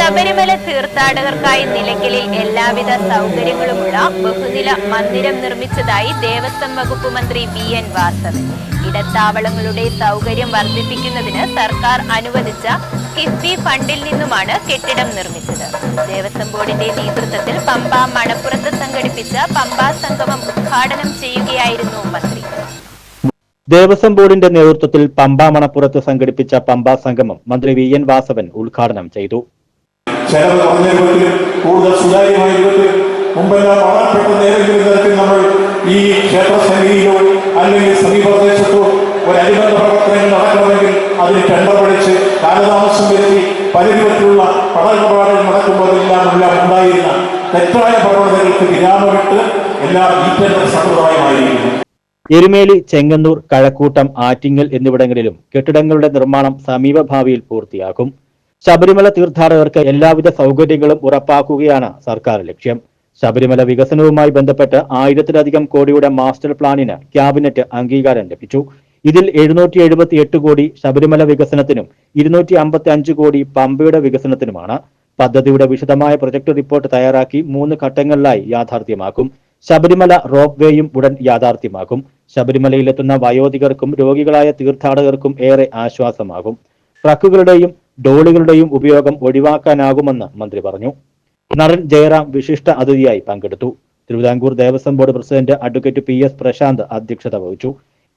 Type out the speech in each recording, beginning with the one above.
ശബരിമല തീർത്ഥാടകർക്കായി നിലയ്ക്കലിൽ എല്ലാവിധ സൗകര്യങ്ങളുമുള്ള ബഹുനില മന്ദിരം നിർമ്മിച്ചതായി ദേവസ്വം വകുപ്പ് മന്ത്രി വി.എൻ. വാസവൻ. ഇടത്താവളങ്ങളുടെ സൗകര്യം വർദ്ധിപ്പിക്കുന്നതിന് സർക്കാർ അനുവദിച്ച കിഫ്ബി ഫണ്ടിൽ നിന്നുമാണ് കെട്ടിടം നിർമ്മിച്ചത്. ദേവസ്വം ബോർഡിന്റെ നേതൃത്വത്തിൽ പമ്പ മണപ്പുറത്ത് സംഘടിപ്പിച്ച പമ്പാ സംഗമം ഉദ്ഘാടനം ചെയ്യുകയായിരുന്നു മന്ത്രി. ദേവസ്വം ബോർഡിന്റെ നേതൃത്വത്തിൽ പമ്പ മണപ്പുറത്ത് സംഘടിപ്പിച്ച പമ്പാ സംഗമം മന്ത്രി വി.എൻ. വാസവൻ ഉദ്ഘാടനം ചെയ്തു. ചെലവ് കുറഞ്ഞ രൂപത്തിൽ കൂടുതൽ സുതാര്യമായ രൂപത്തിൽ മുമ്പെല്ലാം വളർപ്പെട്ട നേരെങ്കിലും തരത്തിൽ നമ്മൾ ഈ ക്ഷേത്ര സന്നിധിയിലോ അല്ലെങ്കിൽ സമീപപ്രദേശത്തോ ഒരനുബന്ധ പ്രവർത്തനങ്ങൾ നടക്കണമെങ്കിൽ അതിന് ടെണ്ടർ പിടിച്ച് കാലതാമസം വരുത്തി പല രൂപത്തിലുള്ള പഠനപാടുകൾ നടക്കുമ്പോഴെല്ലാം ഉണ്ടായിരുന്ന തെറ്റായ പ്രവണതകൾക്ക് വിരാമമിട്ട് എല്ലാം ഈ ടെണ്ടർ സമ്പ്രദായമായിരിക്കുന്നു. എരുമേലി, ചെങ്ങന്നൂർ, കഴക്കൂട്ടം, ആറ്റിങ്ങൽ എന്നിവിടങ്ങളിലും കെട്ടിടങ്ങളുടെ നിർമ്മാണം സമീപഭാവിയിൽ പൂർത്തിയാക്കും. ശബരിമല തീർത്ഥാടകർക്ക് എല്ലാവിധ സൗകര്യങ്ങളും ഉറപ്പാക്കുകയാണ് സർക്കാർ ലക്ഷ്യം. ശബരിമല വികസനവുമായി ബന്ധപ്പെട്ട് 1000-ലധികം കോടിയുടെ മാസ്റ്റർ പ്ലാനിന് ക്യാബിനറ്റ് അംഗീകാരം ലഭിച്ചു. ഇതിൽ 778 കോടി ശബരിമല വികസനത്തിനും 255 കോടി പമ്പയുടെ വികസനത്തിനുമാണ്. പദ്ധതിയുടെ വിശദമായ പ്രൊജക്ട് റിപ്പോർട്ട് തയ്യാറാക്കി 3 ഘട്ടങ്ങളിലായി യാഥാർത്ഥ്യമാക്കും. ശബരിമല റോപ്പ് വേയും ഉടൻ യാഥാർത്ഥ്യമാക്കും. ശബരിമലയിലെത്തുന്ന വയോധികർക്കും രോഗികളായ തീർത്ഥാടകർക്കും ഏറെ ആശ്വാസമാകും. ട്രക്കുകളുടെയും ഡോളുകളുടെയും ഉപയോഗം ഒഴിവാക്കാനാകുമെന്ന് മന്ത്രി പറഞ്ഞു. നടൻ ജയറാം വിശിഷ്ട അതിഥിയായി പങ്കെടുത്തു. Thiruvithamkoor Devaswom board president advocate PS Prashanth അധ്യക്ഷത വഹിച്ചു.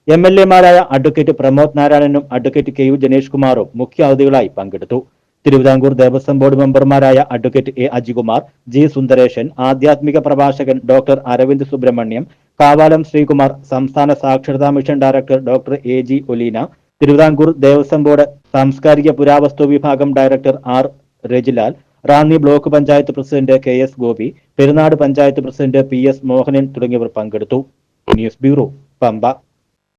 MLA-മാരായ അഡ്വക്കേറ്റ് പ്രമോദ് നാരായണനും അഡ്വക്കേറ്റ് KU ജനേഷ് കുമാറും മുഖ്യ അതിഥികളായി പങ്കെടുത്തു. തിരുവിതാംകൂർ ദേവസ്വം ബോർഡ് മെമ്പർമാരായ advocate A. Ajikumar, G. Sundaresan, ആധ്യാത്മിക പ്രഭാഷകൻ ഡോക്ടർ അരവിന്ദ് സുബ്രഹ്മണ്യം, കാവാലം ശ്രീകുമാർ, സംസ്ഥാന സാക്ഷരതാ mission director doctor A.G. Oleena, Thiruvithamkoor Devaswom board സാംസ്കാരിക പുരാവസ്തു വിഭാഗം director R. Rajilal, Ranni block panchayat president KS Gopi, Perunad panchayat president PS Mohanan തുടങ്ങിയവർ പങ്കെടുത്തു. News bureau, Pamba.